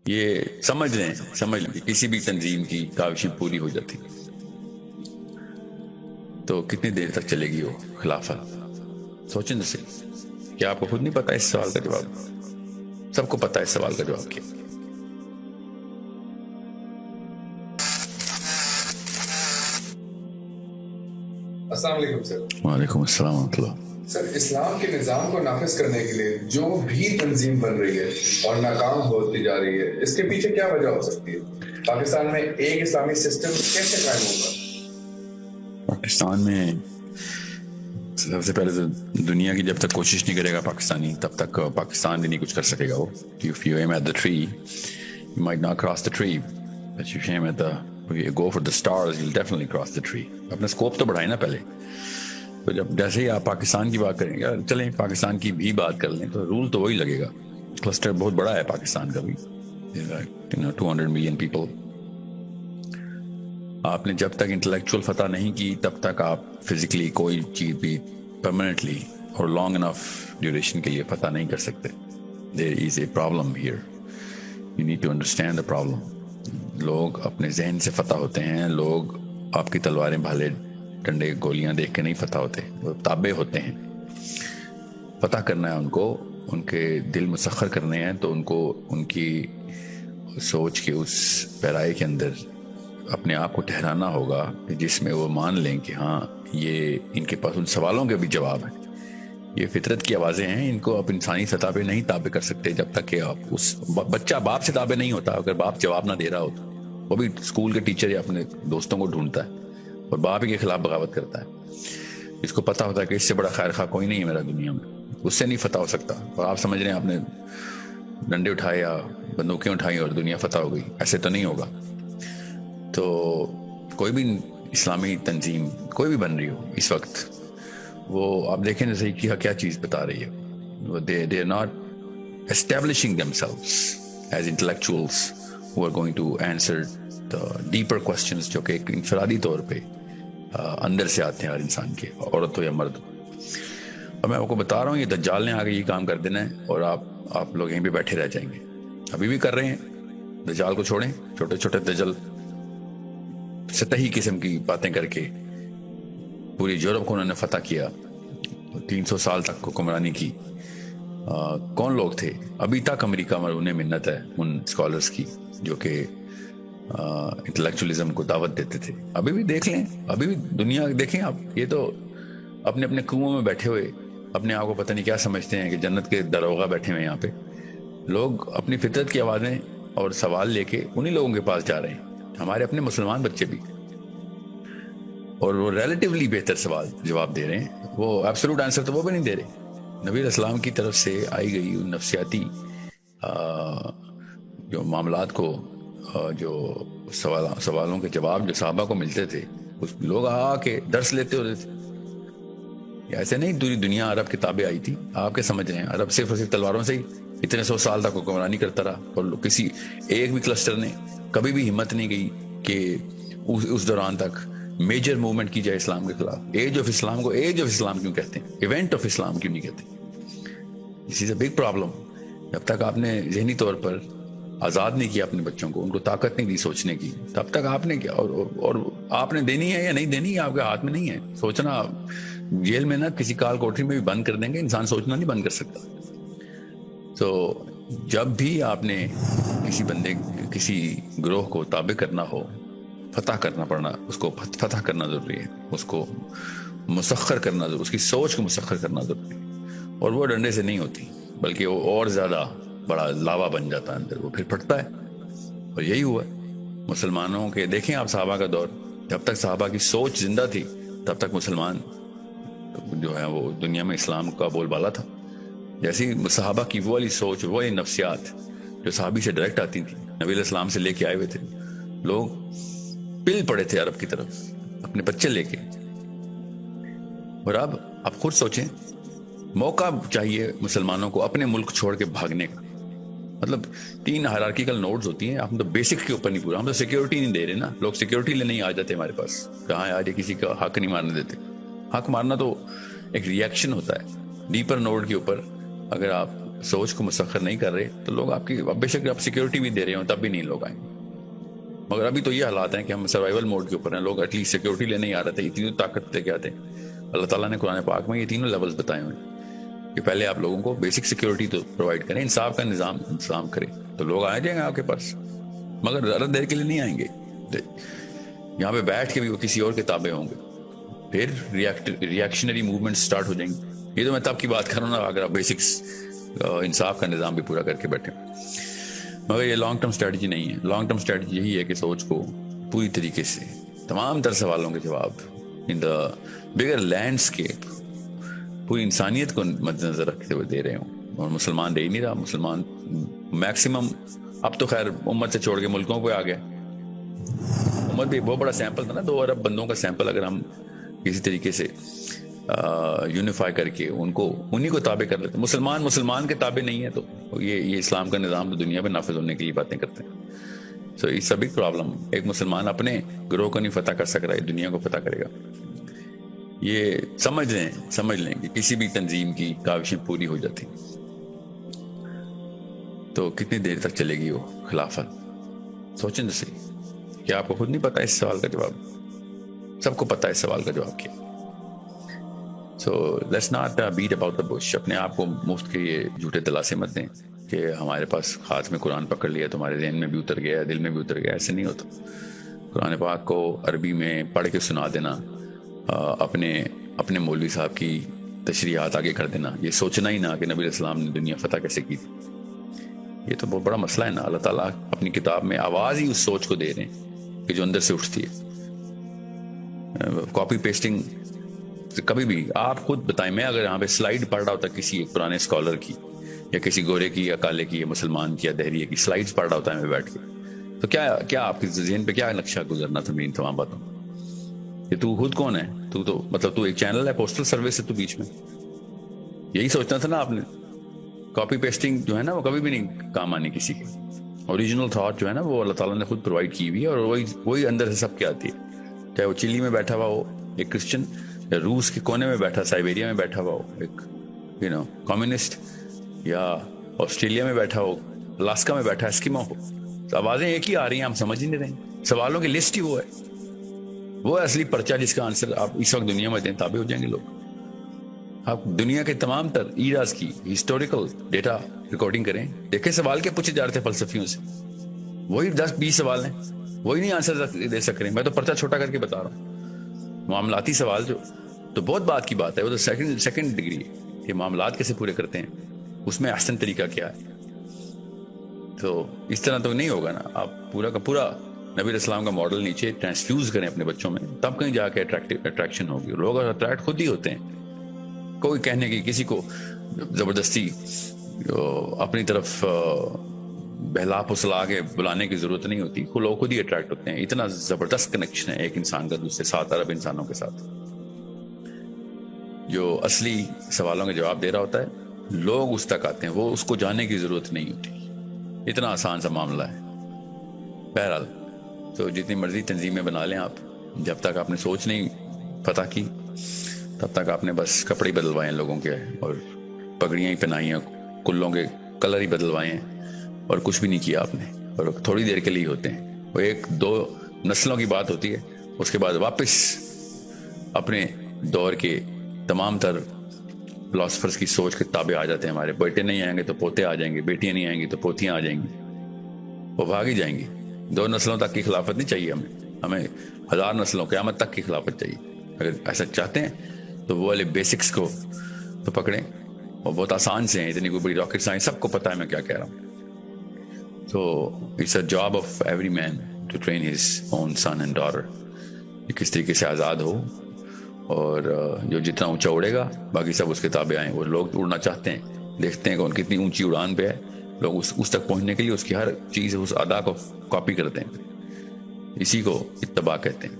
یہ سمجھ لیں کہ کسی بھی تنظیم کی کاوشیں پوری ہو جاتی تو کتنی دیر تک چلے گی وہ خلافت؟ سوچیں تو صحیح. کیا آپ کو خود نہیں پتا اس سوال کا جواب؟ سب کو پتا ہے اس سوال کا جواب کیا. السلام علیکم سر. وعلیکم السلام ورحمۃ اللہ. سر، اسلام کے نظام کو نافذ کرنے کے لیے جو بھی تنظیم بن رہی ہے اور ناکام ہوتی جا رہی ہے، اس کے پیچھے کیا وجہ ہو سکتی ہے؟ پاکستان میں ایک اسلامی سسٹم کیسے قائم ہوگا؟ پاکستان میں سب سے پہلے تو دنیا کی جب تک کوشش نہیں کرے گا پاکستانی، تب تک پاکستان بھی نہیں کچھ کر سکے گا. وہ if you aim at the tree you might not cross the tree, but if you aim at the if you go for the stars you'll definitely cross the tree. اپنا سکوپ تو بڑھائیں نا پہلے. تو جب جیسے ہی آپ پاکستان کی بات کریں گے، چلیں پاکستان کی بھی بات کر لیں تو رول تو وہی لگے گا. کلسٹر بہت بڑا ہے پاکستان کا بھی، 200 ملین پیپل. آپ نے جب تک انٹلیکچوئل فتح نہیں کی تب تک آپ فزیکلی کوئی چیز بھی پرماننٹلی اور لانگ انف ڈیوریشن کے لیے فتح نہیں کر سکتے. There is a problem here, you need to understand the problem. لوگ اپنے ذہن سے فتح ہوتے ہیں. لوگ آپ کی تلواریں بھالے ڈنڈے گولیاں دیکھ کے نہیں فتح ہوتے، وہ تابع ہوتے ہیں. فتح کرنا ہے ان کو، ان کے دل مسخر کرنے ہیں تو ان کو ان کی سوچ کے اس پیرائے کے اندر اپنے آپ کو ٹھہرانا ہوگا جس میں وہ مان لیں کہ ہاں یہ ان کے پاس ان سوالوں کے بھی جواب ہیں. یہ فطرت کی آوازیں ہیں، ان کو آپ انسانی سطح پہ نہیں تابع کر سکتے جب تک کہ آپ اس بچہ باپ سے تابع نہیں ہوتا. اگر باپ جواب نہ دے رہا ہو تو وہ بھی اسکول کے ٹیچر یا اپنے دوستوں کو ڈھونڈتا ہے اور باپ ہی کے خلاف بغاوت کرتا ہے. اس کو پتا ہوتا ہے کہ اس سے بڑا خیر خواہ کوئی نہیں ہے میرا دنیا میں، اس سے نہیں فتح ہو سکتا. اور آپ سمجھ رہے ہیں آپ نے ڈنڈے اٹھائے یا بندوقیں اٹھائیں اور دنیا فتح ہو گئی، ایسے تو نہیں ہوگا. تو کوئی بھی اسلامی تنظیم کوئی بھی بن رہی ہو اس وقت، وہ آپ دیکھیں نا صحیح کیا چیز بتا رہی ہے. they are not establishing themselves as intellectuals who are going to answer the deeper questions جو کہ ایک انفرادی طور پہ اندر سے آتے ہیں ہر انسان کے، عورت ہو یا مرد ہو. اور میں آپ کو بتا رہا ہوں یہ دجال نے آگے یہ کام کر دینا ہے اور آپ لوگ یہیں پہ بیٹھے رہ جائیں گے. ابھی بھی کر رہے ہیں. دجال کو چھوڑیں، چھوٹے چھوٹے دجل سطحی قسم کی باتیں کر کے پوری یورپ کو انہوں نے فتح کیا، 300 سال تک حکمرانی کی. کون لوگ تھے؟ ابھی تک امریکہ میں انہیں منت ہے ان اسکالرس کی جو کہ انٹلیکچولی کو دعوت دیتے تھے. ابھی بھی دیکھ لیں، ابھی بھی دنیا دیکھیں آپ. یہ تو اپنے اپنے کنووں میں بیٹھے ہوئے اپنے آپ کو پتہ نہیں کیا سمجھتے ہیں کہ جنت کے داروغہ بیٹھے ہوئے. یہاں پہ لوگ اپنی فطرت کی آوازیں اور سوال لے کے انہی لوگوں کے پاس جا رہے ہیں. ہمارے اپنے مسلمان بچے بھی، اور وہ ریلیٹیولی بہتر سوال جواب دے رہے ہیں. وہ ایبسولوٹ آنسر تو وہ بھی نہیں دے رہے. نبی علیہ السلام کی طرف سے آئی گئی ان نفسیاتی جو معاملات کو، جو سوالوں کے جواب جو صحابہ کو ملتے تھے، اس لوگ آ کے درس لیتے ہوتے تھے. ایسے نہیں پوری دنیا عرب کتابیں آئی تھی. آپ کے سمجھ رہے ہیں عرب صرف اور صرف تلواروں سے ہی اتنے 100 سال تک حکمرانی کرتا رہا اور کسی ایک بھی کلسٹر نے کبھی بھی ہمت نہیں گئی کہ اس دوران تک میجر موومنٹ کی جائے اسلام کے خلاف. ایج آف اسلام کو ایج آف اسلام کیوں کہتے ہیں؟ ایونٹ آف اسلام کیوں نہیں کہتے؟ دس از اے بگ پرابلم. جب تک آپ نے ذہنی طور پر آزاد نہیں کیا اپنے بچوں کو، ان کو طاقت نہیں دی سوچنے کی، تب تک آپ نے کیا اور آپ نے دینی ہے یا نہیں دینی ہے آپ کے ہاتھ میں نہیں ہے. سوچنا جیل میں نا کسی کال کوٹری میں بھی بند کر دیں گے، انسان سوچنا نہیں بند کر سکتا. تو جب بھی آپ نے کسی بندے کسی گروہ کو تابع کرنا ہو، فتح کرنا پڑنا، اس کو فتح کرنا ضروری ہے، اس کو مسخر کرنا ضروری، اس کی سوچ کو مسخر کرنا ضروری ہے. اور وہ ڈنڈے سے نہیں ہوتی بلکہ وہ اور زیادہ بڑا لاوا بن جاتا ہے اندر، وہ پھر پھٹتا ہے. اور یہی ہوا مسلمانوں کے. دیکھیں آپ صحابہ کا دور، جب تک صحابہ کی سوچ زندہ تھی تب تک مسلمان جو ہے وہ دنیا میں اسلام کا بول بالا تھا. جیسی صحابہ کی وہ والی سوچ، وہ والی نفسیات جو صحابی سے ڈائریکٹ آتی تھی، نبی علیہ السلام سے لے کے آئے ہوئے تھے، لوگ پل پڑے تھے عرب کی طرف اپنے بچے لے کے. اور اب آپ خود سوچیں، موقع چاہیے مسلمانوں کو اپنے ملک چھوڑ کے بھاگنے کا. مطلب 3 ہائرارکیکل نوڈز ہوتی ہیں، ہم تو بیسک کے اوپر نہیں پورا، ہم تو سیکیورٹی نہیں دے رہے نا. لوگ سیکیورٹی لینے ہی آ جاتے ہمارے پاس، کہاں آ جائے، کسی کا حق نہیں مارنے دیتے. حق مارنا تو ایک ریئیکشن ہوتا ہے. ڈیپر نوڈ کے اوپر اگر آپ سوچ کو مسخر نہیں کر رہے تو لوگ آپ کی بے شک آپ سیکیورٹی بھی دے رہے ہوں تب بھی نہیں لوگ آئیں گے. مگر ابھی تو یہ حالات ہیں کہ ہم سروائیول موڈ کے اوپر ہیں. لوگ ایٹ لیسٹ سیکیورٹی لینے ہی آ رہے تھے. یہ تینوں طاقت لے کے آتے ہیں. اللہ تعالیٰ نے قرآن پاک میں یہ تینوں لیولز بتائے ہوئے ہیں کہ پہلے آپ لوگوں کو بیسک سیکیورٹی تو پرووائڈ کریں, انصاف کا انتظام کریں, تو لوگ آ جائیں گے آپ کے پاس. مگر زیادہ دیر کے لیے نہیں آئیں گے. یہاں پہ بیٹھ کے بھی وہ کسی اور کے تابع ہوں گے, پھر ریئیکشنری موومنٹ سٹارٹ ہو جائیں گے. یہ تو میں تب کی بات کر رہا ہوں نا اگر آپ بیسکس انصاف کا نظام بھی پورا کر کے بیٹھیں. مگر یہ لانگ ٹرم اسٹریٹجی نہیں ہے. لانگ ٹرم اسٹریٹجی یہی ہے کہ سوچ کو پوری طریقے سے تمام تر سوالوں کے جواب ان دا بگر لینڈسکیپ پوری انسانیت کو مد نظر رکھتے ہوئے دے رہے ہوں. اور مسلمان رہ ہی نہیں رہا. مسلمان میکسیمم اب تو خیر امت سے چھوڑ کے ملکوں پہ آ گیا. امت بھی بہت بڑا سیمپل تھا نا, 2 ارب بندوں کا سیمپل. اگر ہم کسی طریقے سے یونیفائی کر کے ان کو انہی کو تابع کر لیتے. مسلمان کے تابع نہیں ہے تو یہ اسلام کا نظام تو دنیا پہ نافذ ہونے کے لیے باتیں کرتے ہیں. So it's a big problem. ایک مسلمان اپنے گروہ کو نہیں فتح کر سک رہا ہے, دنیا کو فتح کرے گا. یہ سمجھ لیں کہ کسی بھی تنظیم کی کاوشیں پوری ہو جاتی تو کتنی دیر تک چلے گی وہ خلافت. سوچیں تو صحیح. کیا آپ کو خود نہیں پتا اس سوال کا جواب؟ سب کو پتا ہے اس سوال کا جواب کیا. So let's not bit about the bush. اپنے آپ کو مفت کے یہ جھوٹے دلاسے مت دیں کہ ہمارے پاس ہاتھ میں قرآن پکڑ لیا تو ہمارے ذہن میں بھی اتر گیا, دل میں بھی اتر گیا. ایسے نہیں ہوتا. قرآن پاک کو عربی میں پڑھ کے سنا دینا, اپنے مولوی صاحب کی تشریحات آگے کر دینا, یہ سوچنا ہی نہ کہ نبی علیہ السلام نے دنیا فتح کیسے کی تھی, یہ تو بہت بڑا مسئلہ ہے نا. اللہ تعالیٰ اپنی کتاب میں آواز ہی اس سوچ کو دے رہے ہیں کہ جو اندر سے اٹھتی ہے. کاپی پیسٹنگ کبھی بھی آپ خود بتائیں. میں اگر یہاں پہ سلائیڈ پڑھ رہا ہوتا کسی ایک پرانے اسکالر کی یا کسی گورے کی یا کالے کی یا مسلمان کی یا دہریے کی سلائیڈز پڑھ رہا ہوتا ہے میں بیٹھ کے, تو کیا آپ کے ذہن پہ کیا نقشہ گزرنا تھا میری تمام باتوں کہ تو خود کون ہے؟ تو ایک چینل ہے, پوسٹل سروس ہے تو بیچ میں. یہی سوچنا تھا نا آپ نے. کاپی پیسٹنگ جو ہے نا وہ کبھی بھی نہیں کام آنی کسی کی. اوریجنل تھاٹ جو ہے نا وہ اللہ تعالیٰ نے خود پرووائڈ کی ہوئی ہے, اور وہی اندر سے سب کے آتی ہے. چاہے وہ چلی میں بیٹھا ہوا ہو ایک کرسچن, یا روس کے کونے میں بیٹھا, سائبیریا میں بیٹھا ہوا ہو ایک کمیونسٹ, یا آسٹریلیا میں بیٹھا ہو, الاسکا میں بیٹھا اسکیمو ہو. آوازیں ایک ہی آ رہی ہیں, ہم سمجھ ہی نہیں رہے. سوالوں کی لسٹ ہی وہ ہے اصلی پرچہ جس کا آنسر آپ اس وقت دنیا میں دیں, تابع ہو جائیں گے لوگ. آپ دنیا کے تمام تر ایراز کی ہسٹوریکل ڈیٹا ریکارڈنگ کریں, دیکھیں سوال کیا پوچھے جا رہے تھے فلسفیوں سے. وہی 10-20 سوال ہیں, وہی نہیں آنسر دے سک رہے. میں تو پرچہ چھوٹا کر کے بتا رہا ہوں. معاملاتی سوال جو تو بہت بات کی بات ہے, وہ تو سیکنڈ ڈگری ہے کہ معاملات کیسے پورے کرتے ہیں, اس میں احسن طریقہ کیا ہے. تو اس طرح تو نہیں ہوگا نا. آپ پورا کا پورا نبی علیہ السلام کا ماڈل نیچے ٹرانسفیوز کریں اپنے بچوں میں, تب کہیں جا کے اٹریکشن ہوگی. لوگ اٹریکٹ خود ہی ہوتے ہیں. کوئی کہنے کی کسی کو زبردستی اپنی طرف بہلا پھسلا کے بلانے کی ضرورت نہیں ہوتی. لوگ خود ہی اٹریکٹ ہوتے ہیں. اتنا زبردست کنیکشن ہے ایک انسان کا دوسرے 7 ارب انسانوں کے ساتھ. جو اصلی سوالوں کے جواب دے رہا ہوتا ہے لوگ اس تک آتے ہیں, وہ اس کو جاننے کی ضرورت نہیں ہوتی. اتنا آسان سا معاملہ ہے. بہرحال تو جتنی مرضی تنظیمیں بنا لیں آپ, جب تک آپ نے سوچ نہیں فتح کی تب تک آپ نے بس کپڑے بدلوائے ہیں لوگوں کے, اور پگڑیاں ہی پہنائی ہیں, کلوں کے کلر ہی بدلوائے ہیں, اور کچھ بھی نہیں کیا آپ نے. اور تھوڑی دیر کے لیے ہوتے ہیں. وہ 1-2 نسلوں کی بات ہوتی ہے, اس کے بعد واپس اپنے دور کے تمام تر فلاسفرز کی سوچ کے تابع آ جاتے ہیں. ہمارے بیٹے نہیں آئیں گے تو پوتے آ جائیں گے, بیٹیاں نہیں آئیں گی تو پوتیاں آ جائیں گی. وہ بھاگ ہی جائیں گی. 2 نسلوں تک کی خلافت نہیں چاہیے ہمیں 1000 نسلوں قیامت تک کی خلافت چاہیے. اگر ایسا چاہتے ہیں تو وہ والے بیسکس کو تو پکڑیں, اور بہت آسان سے ہیں. اتنی کوئی بڑی راکٹ سائنس, سب کو پتا ہے میں کیا کہہ رہا ہوں. So it's a job of every man to train his own son and daughter. کس طریقے سے آزاد ہو, اور جو جتنا اونچا اڑے گا باقی سب اس کے تابع آئیں. وہ لوگ اڑنا چاہتے ہیں, دیکھتے ہیں کہ ان کتنی اونچی اڑان پہ ہے, لوگ اس تک پہنچنے کے لیے اس کی ہر چیز اس ادا کو کاپی کرتے ہیں. اسی کو اتباع کہتے ہیں.